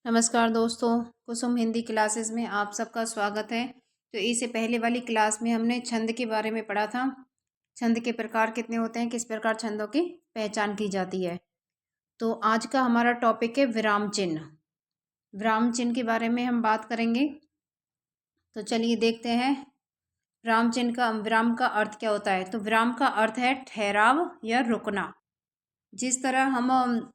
नमस्कार दोस्तों, कुसुम हिंदी क्लासेस में आप सबका स्वागत है। तो इससे पहले वाली क्लास में हमने छंद के बारे में पढ़ा था। छंद के प्रकार कितने होते हैं, किस प्रकार छंदों की पहचान की जाती है। तो आज का हमारा टॉपिक है विराम चिन्ह। विराम चिन्ह के बारे में हम बात करेंगे। तो चलिए देखते हैं विराम का अर्थ क्या होता है। तो विराम का अर्थ है ठहराव या रुकना। जिस तरह हम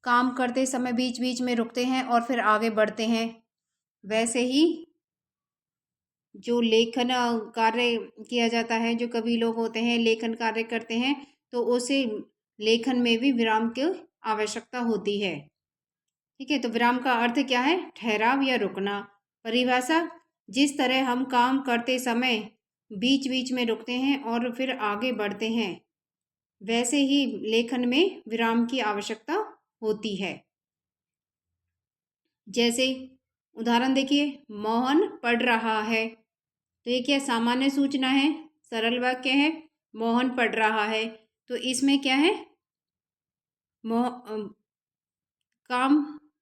काम करते समय बीच बीच में रुकते हैं और फिर आगे बढ़ते हैं, वैसे ही जो लेखन कार्य किया जाता है, जो कवि लोग होते हैं लेखन कार्य करते हैं, तो उसे लेखन में भी विराम की आवश्यकता होती है। ठीक है, तो विराम का अर्थ क्या है? ठहराव या रुकना। परिभाषा: जिस तरह हम काम करते समय बीच बीच में रुकते हैं और फिर आगे बढ़ते हैं, वैसे ही लेखन में विराम की आवश्यकता होती है। जैसे उदाहरण देखिए, मोहन पढ़ रहा है। तो ये क्या सामान्य सूचना है, सरल वाक्य है। मोहन पढ़ रहा है, तो इसमें क्या है? काम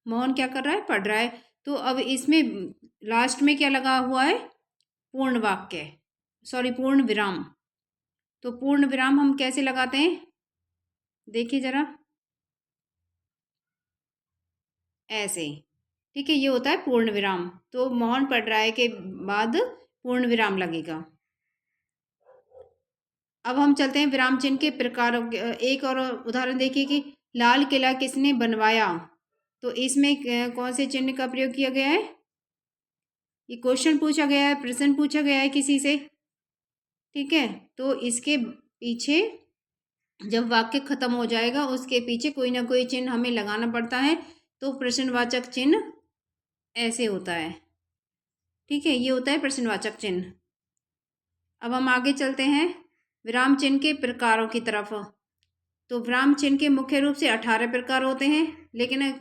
मोहन क्या कर रहा है? पढ़ रहा है। तो अब इसमें लास्ट में क्या लगा हुआ है? पूर्ण वाक्य, पूर्ण विराम। तो पूर्ण विराम हम कैसे लगाते हैं, देखिए जरा, ऐसे। ठीक है, ये होता है पूर्ण विराम। तो मोहन पढ़ रहा है के बाद पूर्ण विराम लगेगा। अब हम चलते हैं विराम चिन्ह के प्रकारों के। एक और उदाहरण देखिए कि लाल किला किसने बनवाया। तो इसमें कौन से चिन्ह का प्रयोग किया गया है? ये क्वेश्चन पूछा गया है, प्रश्न पूछा गया है किसी से। ठीक है, तो इसके पीछे जब वाक्य खत्म हो जाएगा, उसके पीछे कोई ना कोई चिन्ह हमें लगाना पड़ता है। तो प्रश्नवाचक चिन्ह ऐसे होता है। ठीक है, ये होता है प्रश्नवाचक चिन्ह। अब हम आगे चलते हैं विराम चिन्ह के प्रकारों की तरफ। तो विराम चिन्ह के मुख्य रूप से 18 प्रकार होते हैं, लेकिन श्री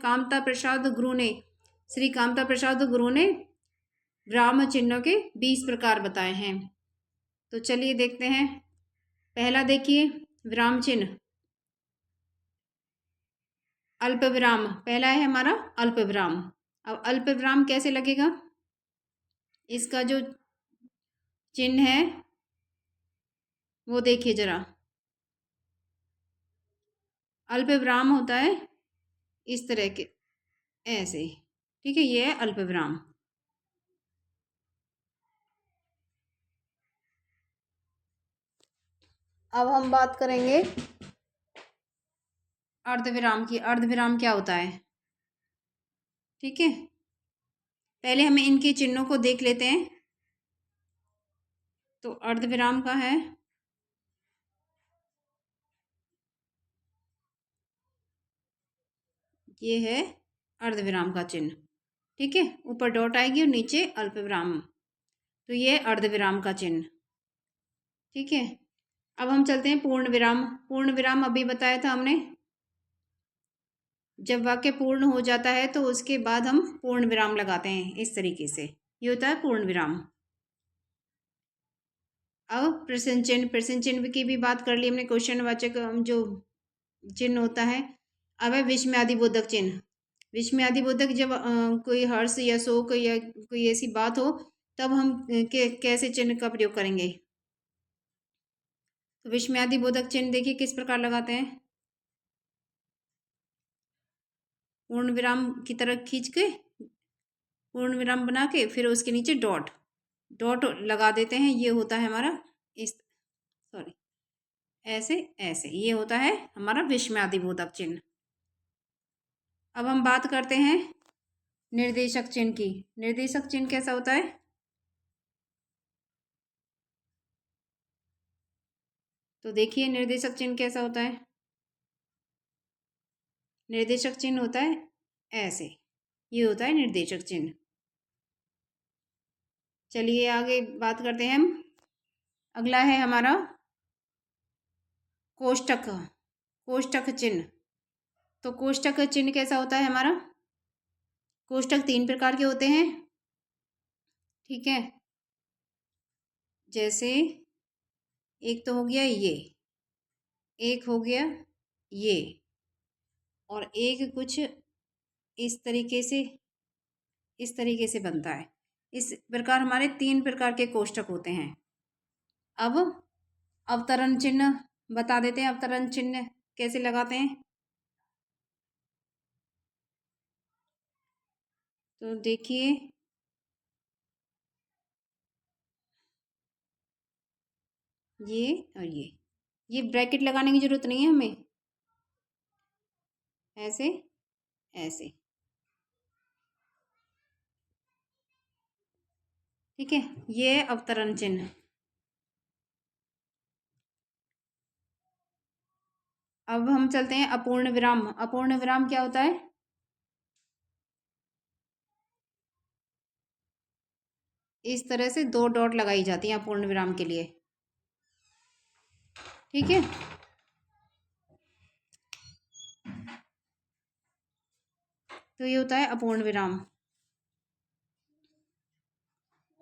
कामता प्रसाद गुरु ने विराम चिन्हों के 20 प्रकार बताए हैं। तो चलिए देखते हैं। पहला देखिए, विराम चिन्ह अल्प विराम। पहला है हमारा अल्प विराम। अब अल्प विराम कैसे लगेगा? इसका जो चिन्ह है वो देखिए जरा। अल्प विराम होता है इस तरह के, ऐसे। ठीक है, ये है अल्प विराम। अब हम बात करेंगे अर्धविराम की। अर्धविराम क्या होता है? ठीक है, पहले हमें इनके चिन्हों को देख लेते हैं। तो अर्धविराम का है, ये है अर्धविराम का चिन्ह। ठीक है, ऊपर डॉट आएगी और नीचे अल्पविराम। तो ये अर्धविराम का चिन्ह। ठीक है, अब हम चलते हैं पूर्ण विराम। पूर्ण विराम अभी बताया था हमने। जब वाक्य पूर्ण हो जाता है तो उसके बाद हम पूर्ण विराम लगाते हैं, इस तरीके से। ये होता है पूर्ण विराम। अब प्रश्न चिन्ह। प्रश्न चिन्ह की भी बात कर ली हमने। क्वेश्चन वाचक जो चिन्ह होता है। अब है विस्मयादिबोधक चिन्ह। विस्मयादिबोधक जब कोई हर्ष या शोक या कोई ऐसी बात हो, तब हम कैसे चिन्ह का प्रयोग करेंगे। तो विस्मयादिबोधक चिन्ह देखिए किस प्रकार लगाते हैं। पूर्ण विराम की तरह खींच के, पूर्ण विराम बना के, फिर उसके नीचे डॉट डॉट लगा देते हैं। ये होता है हमारा ऐसे ऐसे, ये होता है हमारा विस्मयादिबोधक चिन्ह। अब हम बात करते हैं निर्देशक चिन्ह की। निर्देशक चिन्ह कैसा होता है? तो देखिए निर्देशक चिन्ह कैसा होता है। निर्देशक चिन्ह होता है ऐसे, ये होता है निर्देशक चिन्ह। चलिए आगे बात करते हैं हम। अगला है हमारा कोष्टक। कोष्टक चिन्ह। तो कोष्टक चिन्ह कैसा होता है हमारा? कोष्टक 3 प्रकार के होते हैं। ठीक है, जैसे एक तो हो गया ये, एक हो गया ये, और एक कुछ इस तरीके से, इस तरीके से बनता है। इस प्रकार हमारे 3 प्रकार के कोष्ठक होते हैं। अब अवतरण चिन्ह बता देते हैं, अवतरण चिन्ह कैसे लगाते हैं। तो देखिए, ये और ये ब्रैकेट लगाने की जरूरत नहीं है हमें, ऐसे ऐसे, ठीक है। ये अवतरण चिन्ह। अब हम चलते हैं अपूर्ण विराम। अपूर्ण विराम क्या होता है? इस तरह से 2 डॉट लगाई जाती हैं अपूर्ण विराम के लिए, ठीक है। तो ये होता है अपूर्ण विराम।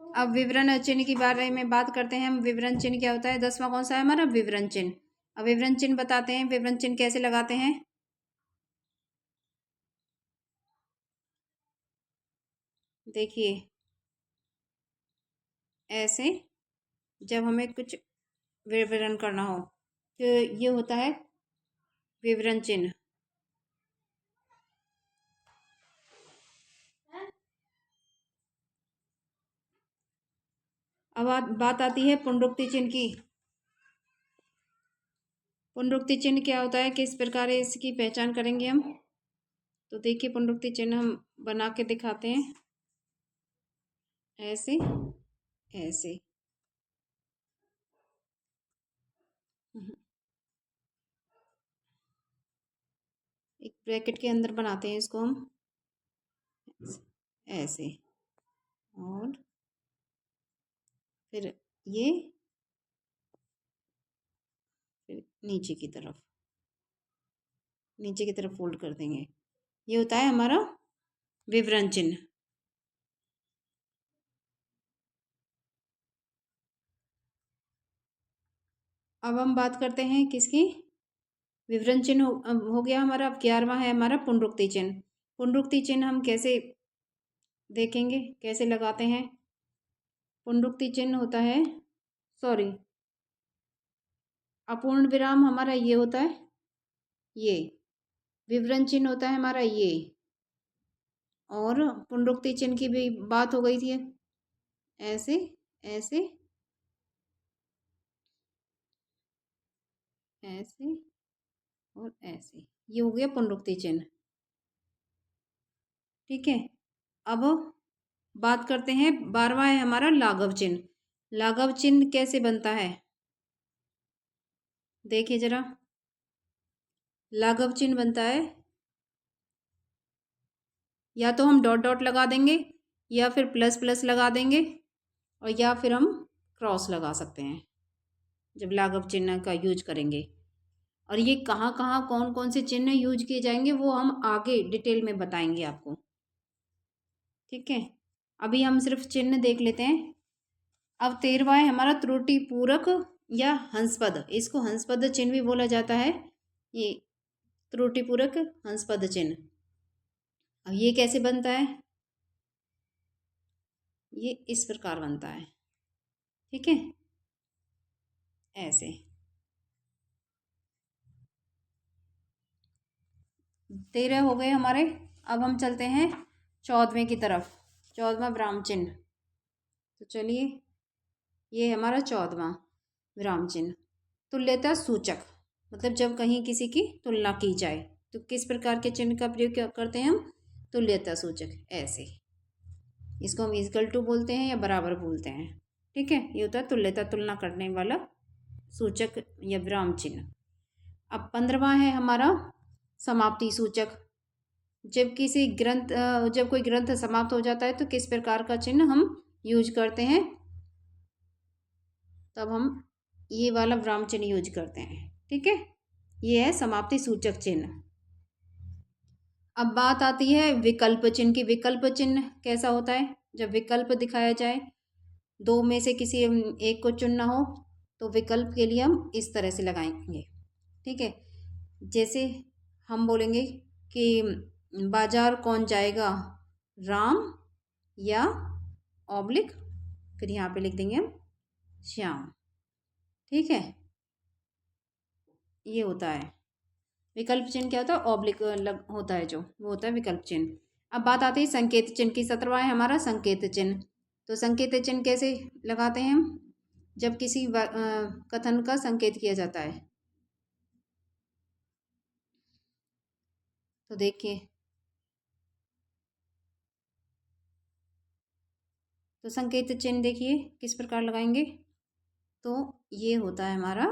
अब विवरण चिन्ह के बारे में बात करते हैं हम। विवरण चिन्ह क्या होता है? 10वां कौन सा है हमारा? विवरण चिन्ह। अब विवरण चिन्ह बताते हैं, विवरण चिन्ह कैसे लगाते हैं। देखिए, ऐसे जब हमें कुछ विवरण करना हो तो ये होता है विवरण चिन्ह। अब बात आती है पुनरुक्ति चिन्ह की। पुनरुक्ति चिन्ह क्या होता है, किस प्रकार इसकी पहचान करेंगे हम। तो देखिए, पुनरुक्ति चिन्ह हम बना के दिखाते हैं, ऐसे ऐसे। एक ब्रैकेट के अंदर बनाते हैं इसको हम, ऐसे। और फिर ये, फिर नीचे की तरफ, नीचे की तरफ फोल्ड कर देंगे। ये होता है हमारा विवरण चिन्ह। अब हम बात करते हैं किसकी? विवरण चिन्ह हो गया हमारा। अब 11वां है हमारा पुनरुक्ति चिन्ह। पुनरुक्ति चिन्ह हम कैसे देखेंगे, कैसे लगाते हैं। पुनरुक्ति चिन्ह होता है, सॉरी, अपूर्ण विराम हमारा ये होता है, ये विवरण चिन्ह होता है हमारा ये, और पुनरुक्ति चिन्ह की भी बात हो गई थी, ऐसे ऐसे ऐसे और ऐसे। ये हो गया पुनरुक्ति चिन्ह, ठीक है। अब बात करते हैं, 12वां है हमारा लाघव चिन्ह। लाघव चिन्ह कैसे बनता है, देखिए जरा। लाघव चिन्ह बनता है, या तो हम डॉट डॉट लगा देंगे, या फिर प्लस प्लस लगा देंगे, और या फिर हम क्रॉस लगा सकते हैं जब लाघव चिन्ह का यूज करेंगे। और ये कहाँ कहाँ कौन कौन से चिन्ह यूज किए जाएंगे वो हम आगे डिटेल में बताएंगे आपको, ठीक है। अभी हम सिर्फ चिन्ह देख लेते हैं। अब 13वां है हमारा त्रुटि पूरक या हंसपद। इसको हंसपद चिन्ह भी बोला जाता है, ये त्रुटि पूरक हंसपद चिन्ह। अब ये कैसे बनता है, ये इस प्रकार बनता है, ठीक है, ऐसे। 13 हो गए हमारे। अब हम चलते हैं 14वें की तरफ, 14वां विराम चिन्ह। तो चलिए, ये हमारा 14वां विराम चिन्ह। तुल्यता सूचक, मतलब जब कहीं किसी की तुलना की जाए तो किस प्रकार के चिन्ह का प्रयोग करते हैं हम? तुल्यता सूचक, ऐसे। इसको हम इक्वल टू बोलते हैं या बराबर बोलते हैं, ठीक है। ये होता है तुल्यता, तुलना करने वाला सूचक या विराम चिन्ह। अब 15वां है हमारा समाप्ति सूचक। जब किसी ग्रंथ, जब कोई ग्रंथ समाप्त हो जाता है तो किस प्रकार का चिन्ह हम यूज करते हैं, तब हम ये वाला विराम चिन्ह यूज करते हैं, ठीक है। ये है समाप्ति सूचक चिन्ह। अब बात आती है विकल्प चिन्ह की। विकल्प चिन्ह कैसा होता है? जब विकल्प दिखाया जाए, दो में से किसी एक को चुनना हो, तो विकल्प के लिए हम इस तरह से लगाएंगे, ठीक है। जैसे हम बोलेंगे कि बाजार कौन जाएगा, राम या ऑब्लिक, फिर यहाँ पे लिख देंगे हम श्याम। ठीक है, ये होता है विकल्प चिन्ह। क्या होता है, ऑब्लिक होता है जो, वो होता है विकल्प चिन्ह। अब बात आती है संकेत चिन्ह की। 17वां है हमारा संकेत चिन्ह। तो संकेत चिन्ह कैसे लगाते हैं हम, जब किसी कथन का संकेत किया जाता है। तो देखिए, तो संकेत चिन्ह देखिए किस प्रकार लगाएंगे। तो ये होता है हमारा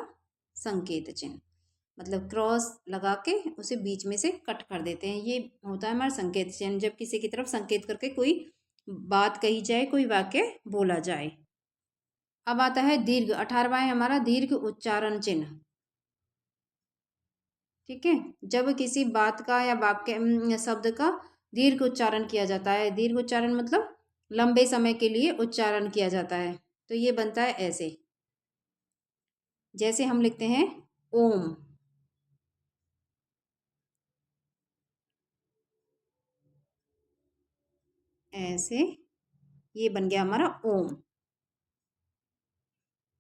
संकेत चिन्ह, मतलब क्रॉस लगा के उसे बीच में से कट कर देते हैं। ये होता है हमारा संकेत चिन्ह, जब किसी की तरफ संकेत करके कोई बात कही जाए, कोई वाक्य बोला जाए। अब आता है दीर्घ। 18वां है हमारा दीर्घ उच्चारण चिन्ह। ठीक है, जब किसी बात का या वाक्य शब्द का दीर्घ उच्चारण किया जाता है। दीर्घ उच्चारण मतलब लंबे समय के लिए उच्चारण किया जाता है। तो ये बनता है ऐसे, जैसे हम लिखते हैं ओम, ऐसे ये बन गया हमारा ओम।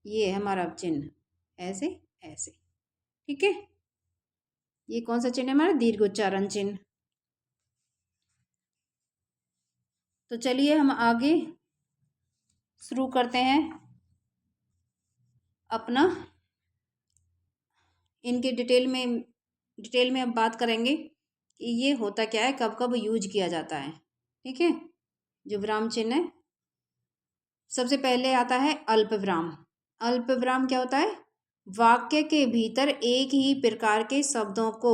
ये हमारा चिन्ह ऐसे ऐसे। ठीक है, ये कौन सा चिन्ह है हमारा, दीर्घ उच्चारण चिन्ह। तो चलिए हम आगे शुरू करते हैं अपना, इनके डिटेल में अब बात करेंगे कि ये होता क्या है, कब कब यूज किया जाता है। ठीक है, जो विराम चिन्ह है, सबसे पहले आता है अल्प विराम। अल्प विराम क्या होता है, वाक्य के भीतर एक ही प्रकार के शब्दों को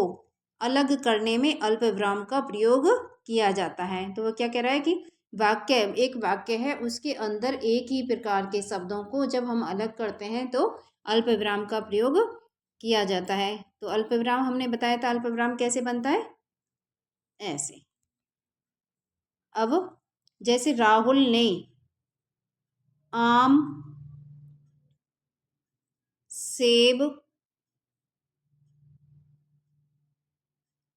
अलग करने में अल्प विराम का प्रयोग किया जाता है। तो वो क्या कह रहा है कि एक वाक्य है, उसके अंदर एक ही प्रकार के शब्दों को जब हम अलग करते हैं तो अल्प विराम का प्रयोग किया जाता है। तो अल्प विराम हमने बताया था, अल्प विराम कैसे बनता है, ऐसे। अब जैसे राहुल ने आम, सेब,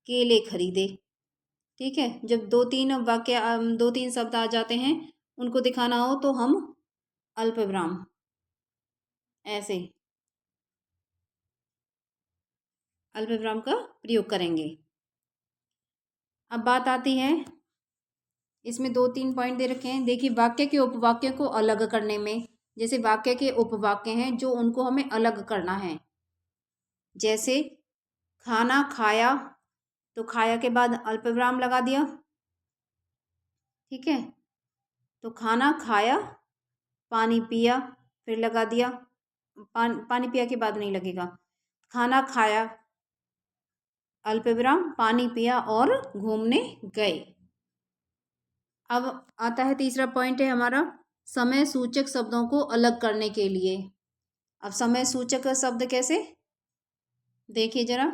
केले खरीदे। ठीक है, जब दो तीन शब्द आ जाते हैं, उनको दिखाना हो तो हम अल्प विराम ऐसे अल्प विराम का प्रयोग करेंगे। अब बात आती है, इसमें दो तीन पॉइंट दे रखे हैं। देखिए, वाक्य के उपवाक्य को अलग करने में, जैसे वाक्य के उपवाक्य हैं जो उनको हमें अलग करना है। जैसे खाना खाया, तो खाया के बाद अल्प विराम लगा दिया। ठीक है, तो खाना खाया, पानी पिया, फिर लगा दिया। पानी पिया के बाद नहीं लगेगा। खाना खाया, अल्प विराम, पानी पिया और घूमने गए। अब आता है तीसरा पॉइंट है हमारा, समय सूचक शब्दों को अलग करने के लिए। अब समय सूचक शब्द कैसे, देखिए जरा।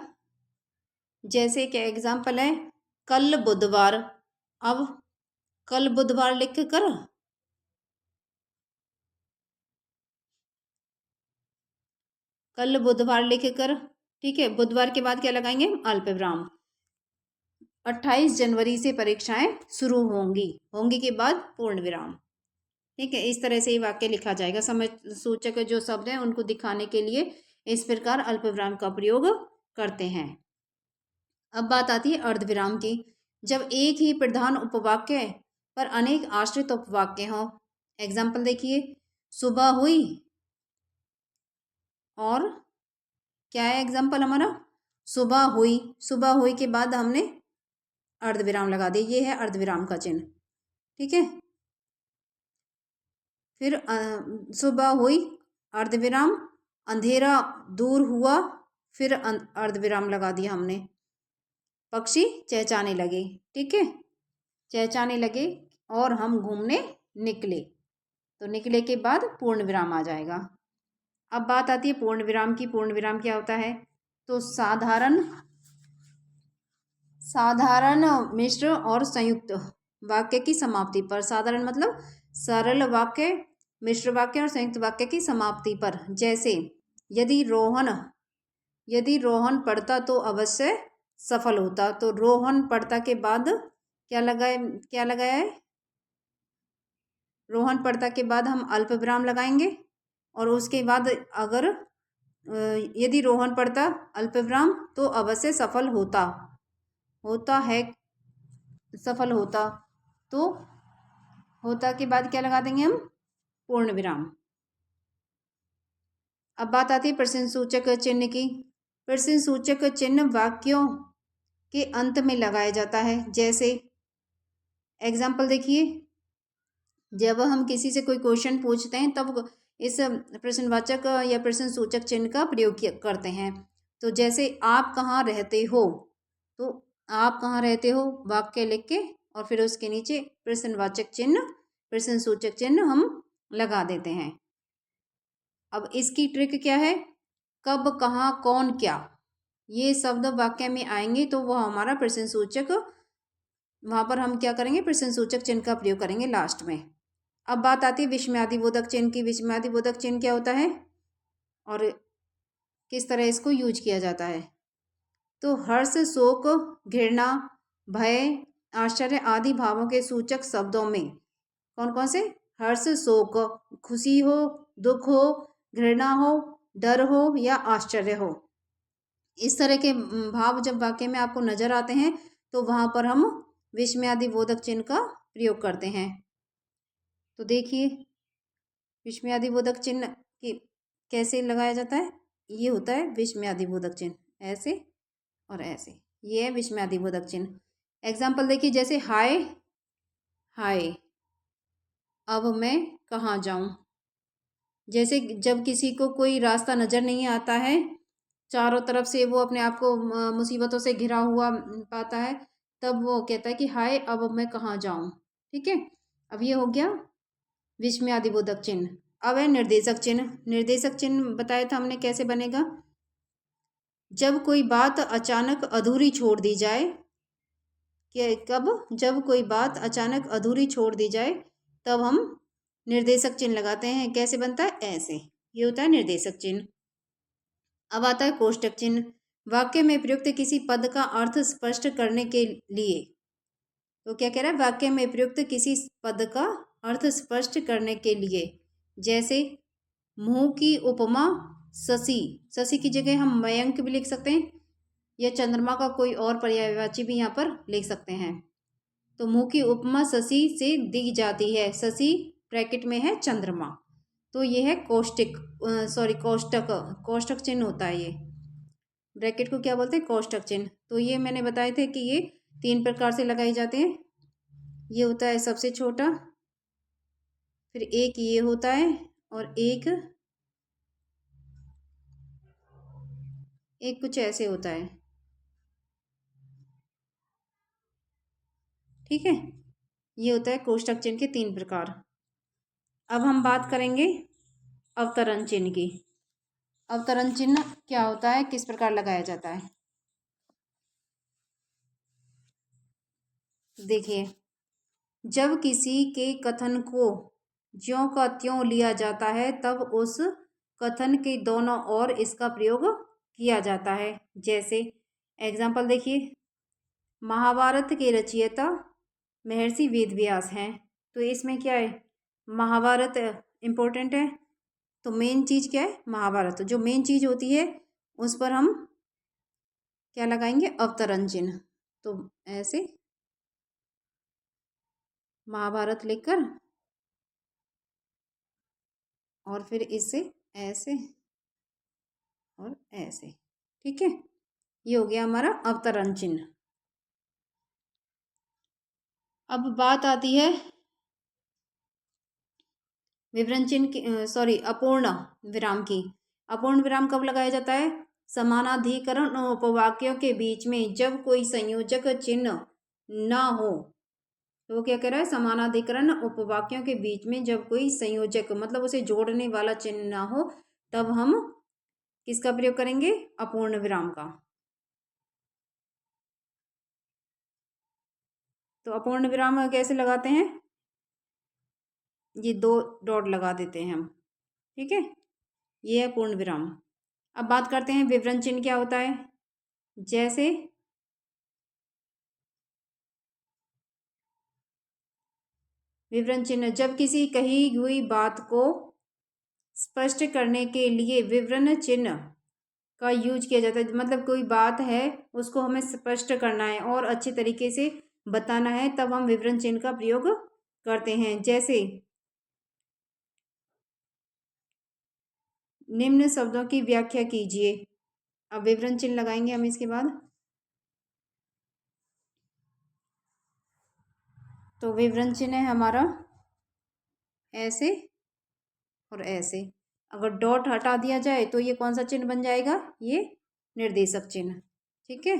जैसे क्या एग्जाम्पल है, कल बुधवार। अब कल बुधवार लिख कर, कल बुधवार लिख कर, ठीक है, बुधवार के बाद क्या लगाएंगे, अल्प विराम। 28 जनवरी से परीक्षाएं शुरू होंगी, होंगी के बाद पूर्ण विराम। ठीक है, इस तरह से ये वाक्य लिखा जाएगा। समय सूचक जो शब्द हैं उनको दिखाने के लिए इस प्रकार अल्प विराम का प्रयोग करते हैं। अब बात आती है अर्धविराम की। जब एक ही प्रधान उपवाक्य पर अनेक आश्रित उपवाक्य हों। एग्जाम्पल देखिए, सुबह हुई, और क्या है एग्जाम्पल हमारा, सुबह हुई। सुबह हुई के बाद हमने अर्धविराम लगा दिया, ये है अर्धविराम का चिन्ह। ठीक है, फिर सुबह हुई, अर्धविराम, अंधेरा दूर हुआ, फिर अर्धविराम लगा दिया हमने। पक्षी चहचहाने लगे, ठीक है, चहचहाने लगे और हम घूमने निकले, तो निकले के बाद पूर्ण विराम आ जाएगा। अब बात आती है पूर्ण विराम की। पूर्ण विराम क्या होता है, तो साधारण मिश्र और संयुक्त वाक्य की समाप्ति पर। साधारण मतलब सरल वाक्य, मिश्र वाक्य और संयुक्त वाक्य की समाप्ति पर। जैसे यदि रोहन पढ़ता तो अवश्य सफल होता। तो रोहन पढ़ता के बाद क्या लगाया है? रोहन पढ़ता के बाद हम अल्प विराम लगाएंगे और उसके बाद अगर यदि रोहन पढ़ता अल्प विराम तो अवश्य सफल होता है, सफल होता। तो होता के बाद क्या लगा देंगे हम? पूर्ण विराम। अब बात आती है प्रश्नसूचक चिन्ह की। प्रश्नसूचक चिन्ह वाक्यों के अंत में लगाया जाता है। जैसे एग्जाम्पल देखिए, जब हम किसी से कोई क्वेश्चन पूछते हैं तब इस प्रश्नवाचक या प्रश्नसूचक चिन्ह का प्रयोग करते हैं। तो जैसे आप कहाँ रहते हो, तो आप कहाँ रहते हो वाक्य लिख के और फिर उसके नीचे प्रश्नवाचक चिन्ह, प्रश्नसूचक चिन्ह हम लगा देते हैं। अब इसकी ट्रिक क्या है? कब, कहाँ, कौन, क्या, ये शब्द वाक्य में आएंगे तो वह हमारा प्रश्नसूचक, वहां पर हम क्या करेंगे? प्रश्नसूचक चिन्ह का प्रयोग करेंगे लास्ट में। अब बात आती है विस्मयादिबोधक चिन्ह की। विस्मयादिबोधक चिन्ह क्या होता है और किस तरह इसको यूज किया जाता है? तो हर्ष, शोक, घृणा, भय, आश्चर्य आदि भावों के सूचक शब्दों में कौन कौन से? हर्ष, शोक, खुशी हो, दुख हो, घृणा हो, डर हो या आश्चर्य हो, इस तरह के भाव जब वाक्य में आपको नजर आते हैं तो वहां पर हम विस्मयादिबोधक चिन्ह का प्रयोग करते हैं। तो देखिए विस्मयादिबोधक चिन्ह की कैसे लगाया जाता है? ये होता है विस्मयादिबोधक चिन्ह, ऐसे और ऐसे, ये है विस्मयादिबोधक चिन्ह। एग्जाम्पल देखिए, जैसे हाय हाय, अब मैं कहाँ जाऊं। जैसे जब किसी को कोई रास्ता नजर नहीं आता है, चारों तरफ से वो अपने आप को मुसीबतों से घिरा हुआ पाता है, तब वो कहता है कि हाय अब मैं कहाँ जाऊं। ठीक है, अब ये हो गया विस्मयादिबोधक चिन्ह। अब है निर्देशक चिन्ह। निर्देशक चिन्ह बताया था हमने कैसे बनेगा? जब कोई बात अचानक अधूरी छोड़ दी जाए, जब कोई बात अचानक अधूरी छोड़ दी जाए तब हम निर्देशक चिन्ह लगाते हैं। कैसे बनता है? ऐसे, ये होता है निर्देशक चिन्ह। अब आता है कोष्टक चिन्ह। वाक्य में प्रयुक्त किसी पद का अर्थ स्पष्ट करने के लिए, तो क्या कह रहा है? वाक्य में प्रयुक्त किसी पद का अर्थ स्पष्ट करने के लिए। जैसे मुंह की उपमा शशि, शशि की जगह हम मयंक भी लिख सकते हैं या चंद्रमा का कोई और पर्यायवाची भी यहाँ पर लिख सकते हैं। तो मुंह की उपमा शशि से दी जाती है, शशि ब्रैकेट में है चंद्रमा। तो ये है कोष्टक चिन्ह होता है। ये ब्रैकेट को क्या बोलते हैं? कोष्टक चिन्ह। तो ये मैंने बताए थे कि ये 3 प्रकार से लगाए जाते हैं। ये होता है सबसे छोटा, फिर एक ये होता है और एक कुछ ऐसे होता है। ठीक है, ये होता है कोष्टक चिन्ह के 3 प्रकार। अब हम बात करेंगे अवतरण चिन्ह की। अवतरण चिन्ह क्या होता है, किस प्रकार लगाया जाता है? देखिए, जब किसी के कथन को ज्यों का त्यों लिया जाता है तब उस कथन के दोनों ओर इसका प्रयोग किया जाता है। जैसे एग्जाम्पल देखिए, महाभारत के रचयिता महर्षि वेदव्यास हैं, तो इसमें क्या है? महाभारत इम्पोर्टेंट है, तो मेन चीज़ क्या है? महाभारत। जो मेन चीज़ होती है उस पर हम क्या लगाएंगे? अवतरण चिन्ह। तो ऐसे महाभारत लिखकर और फिर इससे ऐसे और ऐसे। ठीक है, ये हो गया हमारा अवतरण चिन्ह। अब बात आती है विवरण चिन्ह की, अपूर्ण विराम की। अपूर्ण विराम कब लगाया जाता है? समानाधिकरण उपवाक्यों के बीच में जब कोई संयोजक चिन्ह ना हो। तो वो क्या कह रहा है? समानाधिकरण उपवाक्यों के बीच में जब कोई संयोजक मतलब उसे जोड़ने वाला चिन्ह ना हो तब हम किसका प्रयोग करेंगे? अपूर्ण विराम का। तो अपूर्ण विराम कैसे लगाते हैं? ये 2 डॉट लगा देते हैं हम। ठीक है, ये है पूर्ण विराम। अब बात करते हैं विवरण चिन्ह क्या होता है। जैसे विवरण चिन्ह जब किसी कही हुई बात को स्पष्ट करने के लिए विवरण चिन्ह का यूज किया जाता है। मतलब कोई बात है उसको हमें स्पष्ट करना है और अच्छे तरीके से बताना है, तब हम विवरण चिन्ह का प्रयोग करते हैं। जैसे निम्न शब्दों की व्याख्या कीजिए। अब विवरण चिन्ह लगाएंगे हम इसके बाद। तो विवरण चिन्ह है हमारा ऐसे और ऐसे। अगर डॉट हटा दिया जाए तो ये कौन सा चिन्ह बन जाएगा? ये निर्देशक चिन्ह। ठीक है,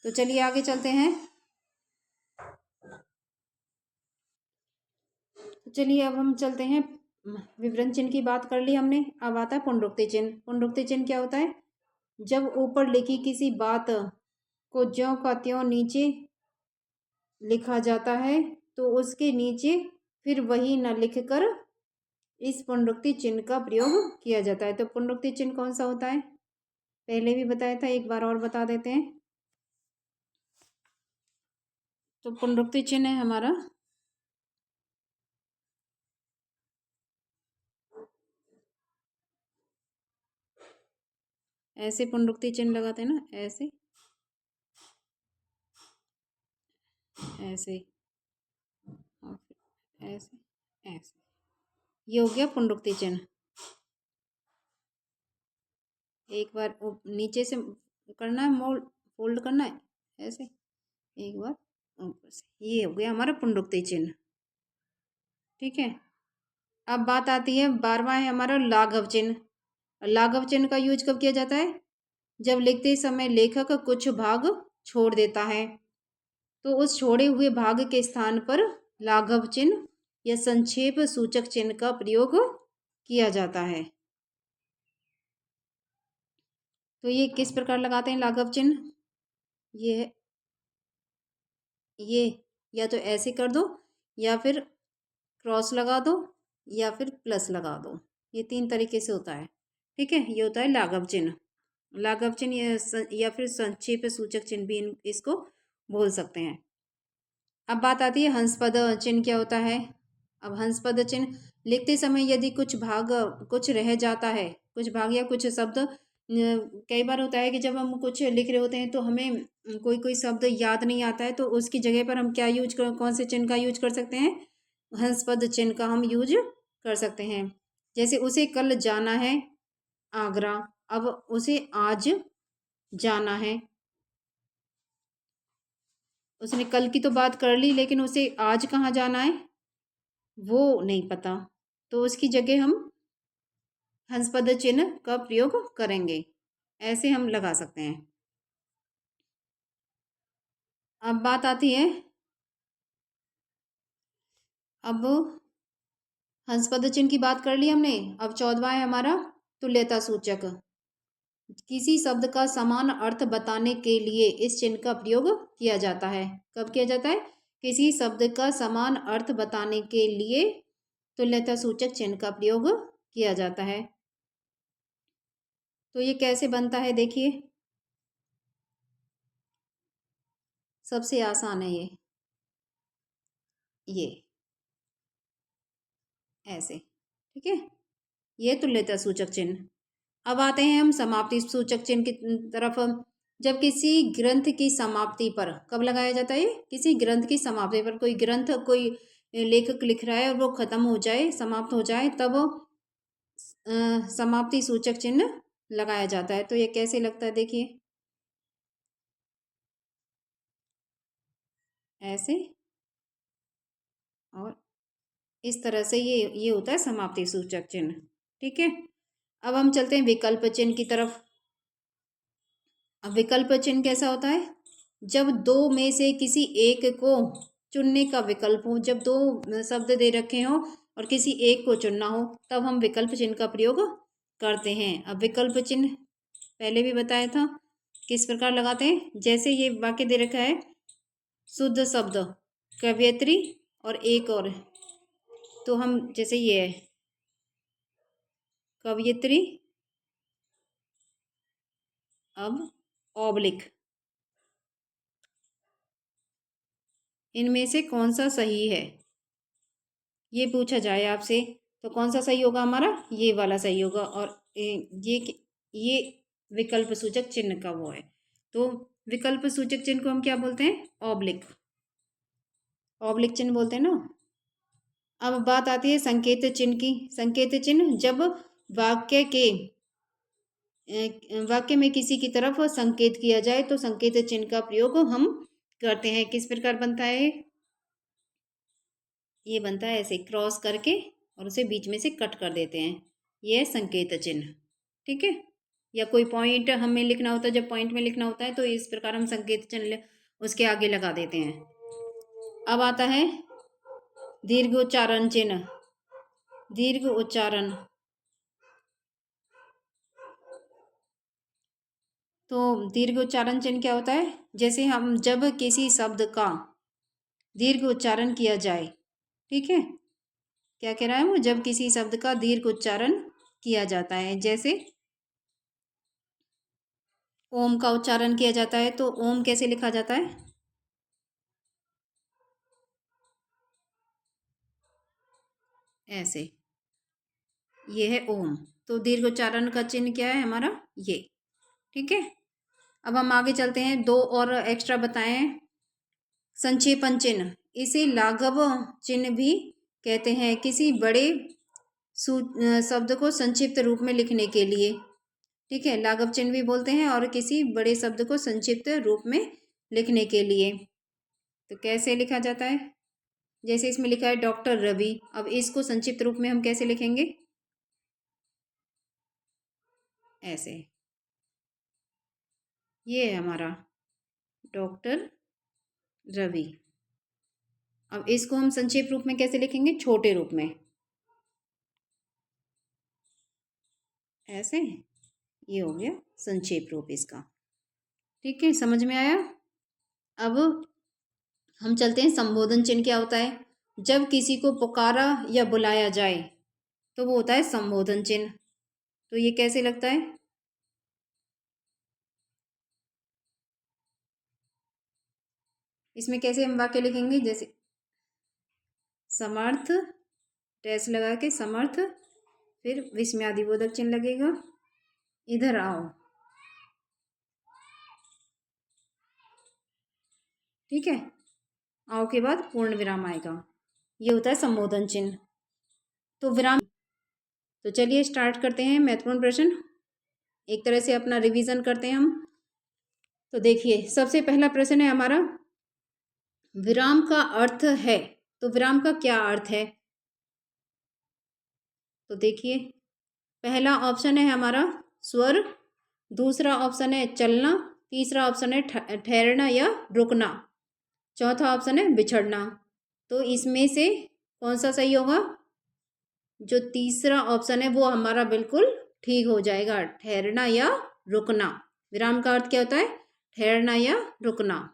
तो चलिए आगे चलते हैं। तो चलिए अब हम चलते हैं, विवरण चिन्ह की बात कर ली हमने, अब आता है पुनरुक्ति चिन्ह। पुनरुक्ति चिन्ह क्या होता है? जब ऊपर लिखी किसी बात को ज्यों का त्यों नीचे लिखा जाता है तो उसके नीचे फिर वही न लिखकर इस पुनरुक्ति चिन्ह का प्रयोग किया जाता है। तो पुनरुक्ति चिन्ह कौन सा होता है? पहले भी बताया था, एक बार और बता देते हैं। तो पुनरुक्ति चिन्ह है हमारा ऐसे, पुनरुक्ति चिन्ह लगाते हैं ना, ऐसे ऐसे और फिर ऐसे ऐसे, ये हो गया पुनरुक्ति चिन्ह। एक बार नीचे से करना है, मोल्ड फोल्ड करना है ऐसे, एक बार ऊपर से, ये हो गया हमारा पुनरुक्ति चिन्ह। ठीक है, अब बात आती है 12वां है हमारा लाघव चिन्ह। लाघव चिन्ह का यूज कब किया जाता है? जब लिखते समय लेखक कुछ भाग छोड़ देता है तो उस छोड़े हुए भाग के स्थान पर लाघव चिन्ह या संक्षेप सूचक चिन्ह का प्रयोग किया जाता है। तो ये किस प्रकार लगाते हैं लाघव चिन्ह? ये या तो ऐसे कर दो, या फिर क्रॉस लगा दो, या फिर प्लस लगा दो। ये 3 तरीके से होता है। ठीक है, ये होता है लाघव चिन्ह। लाघव चिन्ह या फिर संक्षेप सूचक चिन्ह भी इसको बोल सकते हैं। अब बात आती है हंसपद चिन्ह क्या होता है। अब हंसपद चिन्ह लिखते समय यदि कुछ रह जाता है, कुछ भाग या कुछ शब्द, कई बार होता है कि जब हम कुछ लिख रहे होते हैं तो हमें कोई कोई शब्द याद नहीं आता है, तो उसकी जगह पर हम क्या कौन से चिन्ह का यूज कर सकते हैं? हंसपद चिन्ह का हम यूज कर सकते हैं। जैसे उसे कल जाना है आगरा, अब उसे आज जाना है। उसने कल की तो बात कर ली, लेकिन उसे आज कहाँ जाना है वो नहीं पता, तो उसकी जगह हम हंसपद चिन्ह का प्रयोग करेंगे। ऐसे हम लगा सकते हैं। अब बात आती है, अब हंसपद चिन्ह की बात कर ली हमने। अब 14वां है हमारा तुल्यता सूचक। किसी शब्द का समान अर्थ बताने के लिए इस चिन्ह का प्रयोग किया जाता है। कब किया जाता है? किसी शब्द का समान अर्थ बताने के लिए तुल्यता सूचक चिन्ह का प्रयोग किया जाता है। तो ये कैसे बनता है देखिए, सबसे आसान है ये ऐसे। ठीक है, ये तुल्यता सूचक चिन्ह। अब आते हैं हम समाप्ति सूचक चिन्ह की तरफ। जब किसी ग्रंथ की समाप्ति पर, कब लगाया जाता है ये? किसी ग्रंथ की समाप्ति पर, कोई ग्रंथ कोई लेखक लिख रहा है और वो खत्म हो जाए, समाप्त हो जाए, तब समाप्ति सूचक चिन्ह लगाया जाता है। तो ये कैसे लगता है देखिए, ऐसे और इस तरह से, ये होता है समाप्ति सूचक चिन्ह। ठीक है, अब हम चलते हैं विकल्प चिन्ह की तरफ। अब विकल्प चिन्ह कैसा होता है? जब दो में से किसी एक को चुनने का विकल्प हो, जब दो शब्द दे रखे हो और किसी एक को चुनना हो, तब हम विकल्प चिन्ह का प्रयोग करते हैं। अब विकल्प चिन्ह पहले भी बताया था किस प्रकार लगाते हैं। जैसे ये वाक्य दे रखा है, शुद्ध शब्द कवयित्री और एक और, तो हम जैसे ये है कवयित्री, अब ऑब्लिक, इनमें से कौन सा सही है? ये पूछा जाए आपसे तो कौन सा सही होगा हमारा, ये वाला सही होगा। और ये विकल्प सूचक चिन्ह का वो है। तो विकल्प सूचक चिन्ह को हम क्या बोलते हैं, ऑब्लिक, ऑब्लिक चिन्ह बोलते हैं ना। अब बात आती है संकेत चिन्ह की। संकेत चिन्ह जब वाक्य के वाक्य में किसी की तरफ संकेत किया जाए तो संकेत चिन्ह का प्रयोग हम करते हैं। किस प्रकार बनता है, ये बनता है ऐसे क्रॉस करके और उसे बीच में से कट कर देते हैं, ये है संकेत चिन्ह। ठीक है, या कोई पॉइंट हमें लिखना होता है, जब पॉइंट में लिखना होता है तो इस प्रकार हम संकेत चिन्ह उसके आगे लगा देते हैं। अब आता है दीर्घ उच्चारण चिन्ह। दीर्घ उच्चारण, तो दीर्घ उच्चारण चिन्ह क्या होता है, जैसे हम जब किसी शब्द का दीर्घ उच्चारण किया जाए, ठीक है, क्या कह रहा है वो, जब किसी शब्द का दीर्घ उच्चारण किया जाता है, जैसे ओम का उच्चारण किया जाता है तो ओम कैसे लिखा जाता है, ऐसे, ये है ओम। तो दीर्घ उच्चारण का चिन्ह क्या है हमारा, ये। ठीक है, अब हम आगे चलते हैं, दो और एक्स्ट्रा बताएं। संक्षेपण चिन्ह, इसे लाघव चिन्ह भी कहते हैं, किसी बड़े शब्द को संक्षिप्त रूप में लिखने के लिए। ठीक है, लाघव चिन्ह भी बोलते हैं और किसी बड़े शब्द को संक्षिप्त रूप में लिखने के लिए। तो कैसे लिखा जाता है, जैसे इसमें लिखा है डॉक्टर रवि, अब इसको संक्षिप्त रूप में हम कैसे लिखेंगे, ऐसे, ये है हमारा डॉक्टर रवि। अब इसको हम संक्षेप रूप में कैसे लिखेंगे, छोटे रूप में, ऐसे, ये हो गया संक्षेप रूप इसका। ठीक है, समझ में आया। अब हम चलते हैं संबोधन चिन्ह क्या होता है, जब किसी को पुकारा या बुलाया जाए तो वो होता है संबोधन चिन्ह। तो ये कैसे लगता है, इसमें कैसे हम वाक्य लिखेंगे, जैसे समर्थ, डैश लगा के समर्थ, फिर विस्मयादिबोधक चिन्ह लगेगा, इधर आओ। ठीक है, आओ के बाद पूर्ण विराम आएगा, ये होता है संबोधन चिन्ह। तो विराम, तो चलिए स्टार्ट करते हैं महत्वपूर्ण प्रश्न, एक तरह से अपना रिवीजन करते हैं हम। तो देखिए सबसे पहला प्रश्न है हमारा, विराम का अर्थ है, तो विराम का क्या अर्थ है। तो देखिए पहला ऑप्शन है हमारा स्वर, दूसरा ऑप्शन है चलना, तीसरा ऑप्शन है ठहरना या रुकना, चौथा ऑप्शन है बिछड़ना। तो इसमें से कौन सा सही होगा, जो तीसरा ऑप्शन है वो हमारा बिल्कुल ठीक हो जाएगा, ठहरना या रुकना। विराम का अर्थ क्या होता है, ठहरना या रुकना।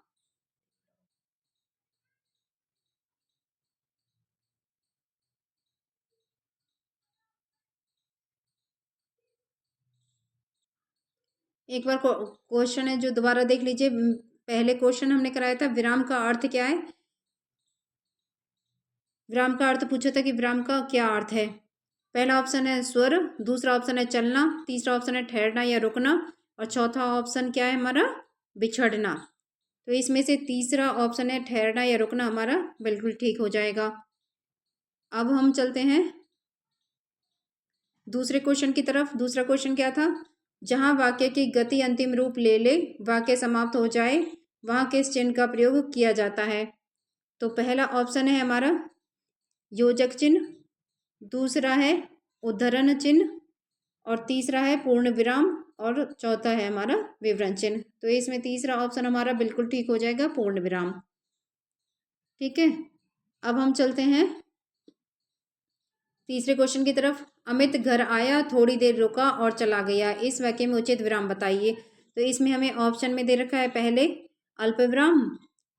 एक बार क्वेश्चन है जो दोबारा देख लीजिए, पहले क्वेश्चन हमने कराया था विराम का अर्थ क्या है, विराम का अर्थ पूछा था कि विराम का क्या अर्थ है। पहला ऑप्शन है स्वर, दूसरा ऑप्शन है चलना, तीसरा ऑप्शन है ठहरना या रुकना, और चौथा ऑप्शन क्या है हमारा, बिछड़ना। तो इसमें से तीसरा ऑप्शन है ठहरना या रुकना हमारा बिल्कुल ठीक हो जाएगा। अब हम चलते हैं दूसरे क्वेश्चन की तरफ। दूसरा क्वेश्चन क्या था, जहां वाक्य की गति अंतिम रूप ले ले, वाक्य समाप्त हो जाए, वहां किस चिन्ह का प्रयोग किया जाता है। तो पहला ऑप्शन है हमारा योजक चिन्ह, दूसरा है उद्धरण चिन्ह, और तीसरा है पूर्ण विराम, और चौथा है हमारा विवरण चिन्ह। तो इसमें तीसरा ऑप्शन हमारा बिल्कुल ठीक हो जाएगा, पूर्ण विराम। ठीक है, अब हम चलते हैं तीसरे क्वेश्चन की तरफ। अमित घर आया, थोड़ी देर रुका और चला गया, इस वाक्य में उचित विराम बताइए। तो इसमें हमें ऑप्शन में दे रखा है पहले अल्प विराम,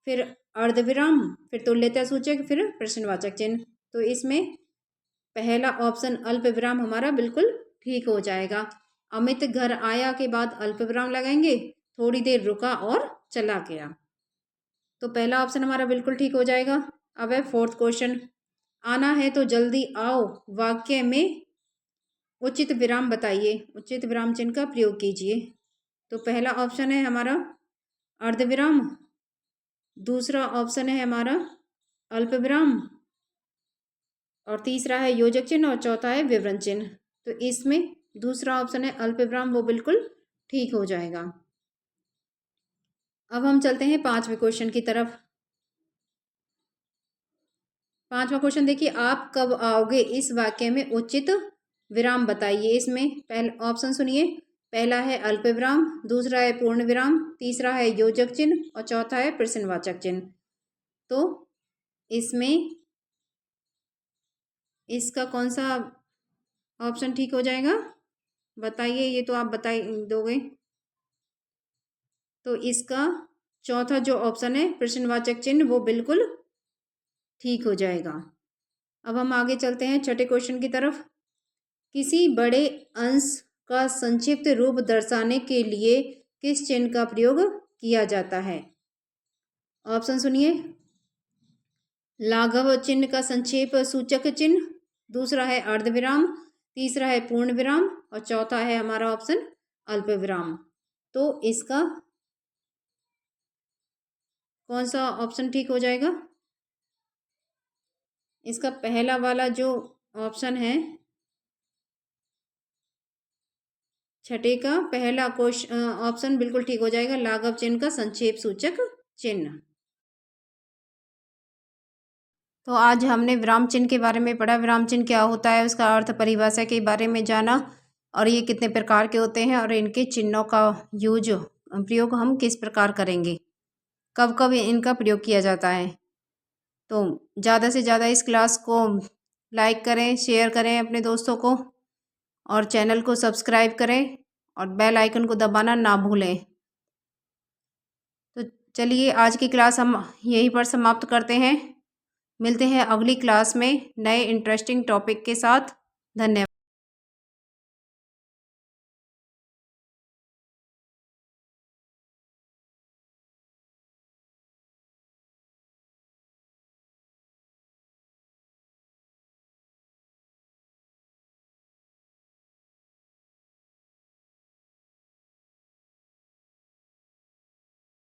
फिर अर्ध विराम, फिर तुल्यता सूचक, फिर प्रश्नवाचक चिन्ह। तो इसमें पहला ऑप्शन अल्प विराम हमारा बिल्कुल ठीक हो जाएगा। अमित घर आया के बाद अल्प विराम लगाएंगे, थोड़ी देर रुका और चला गया। तो पहला ऑप्शन हमारा बिल्कुल ठीक हो जाएगा। अब है फोर्थ क्वेश्चन, आना है तो जल्दी आओ वाक्य में उचित विराम बताइए, उचित विराम चिन्ह का प्रयोग कीजिए। तो पहला ऑप्शन है हमारा अर्धविराम, दूसरा ऑप्शन है हमारा अल्प विराम, और तीसरा है योजक चिन्ह, और चौथा है विवरण चिन्ह। तो इसमें दूसरा ऑप्शन है अल्प विराम, वो बिल्कुल ठीक हो जाएगा। अब हम चलते हैं 5वें क्वेश्चन की तरफ। 5वां क्वेश्चन देखिए, आप कब आओगे इस वाक्य में उचित विराम बताइए। इसमें पहला ऑप्शन सुनिए, पहला है अल्प विराम, दूसरा है पूर्ण विराम, तीसरा है योजक चिन्ह, और चौथा है प्रश्नवाचक चिन्ह। तो इसमें इसका कौन सा ऑप्शन ठीक हो जाएगा बताइए, ये तो आप बता दोगे। तो इसका चौथा जो ऑप्शन है प्रश्नवाचक चिन्ह, वो बिल्कुल ठीक हो जाएगा। अब हम आगे चलते हैं 6ठे क्वेश्चन की तरफ। किसी बड़े अंश का संक्षिप्त रूप दर्शाने के लिए किस चिन्ह का प्रयोग किया जाता है? ऑप्शन सुनिए, लाघव चिन्ह का संक्षेप सूचक चिन्ह, दूसरा है अर्धविराम, तीसरा है पूर्ण विराम, और चौथा है हमारा ऑप्शन अल्प विराम। तो इसका कौन सा ऑप्शन ठीक हो जाएगा? इसका पहला वाला जो ऑप्शन है, छठे का पहला क्वेश्चन ऑप्शन बिल्कुल ठीक हो जाएगा, लाघव चिन्ह का संक्षेप सूचक चिन्ह। तो आज हमने विराम चिन्ह के बारे में पढ़ा, विराम चिन्ह क्या होता है, उसका अर्थ परिभाषा के बारे में जाना, और ये कितने प्रकार के होते हैं, और इनके चिन्हों का प्रयोग हम किस प्रकार करेंगे, कब कब इनका प्रयोग किया जाता है। तो ज़्यादा से ज़्यादा इस क्लास को लाइक करें, शेयर करें अपने दोस्तों को, और चैनल को सब्सक्राइब करें, और बेल आइकन को दबाना ना भूलें। तो चलिए आज की क्लास हम यहीं पर समाप्त करते हैं। मिलते हैं अगली क्लास में नए इंटरेस्टिंग टॉपिक के साथ। धन्यवाद।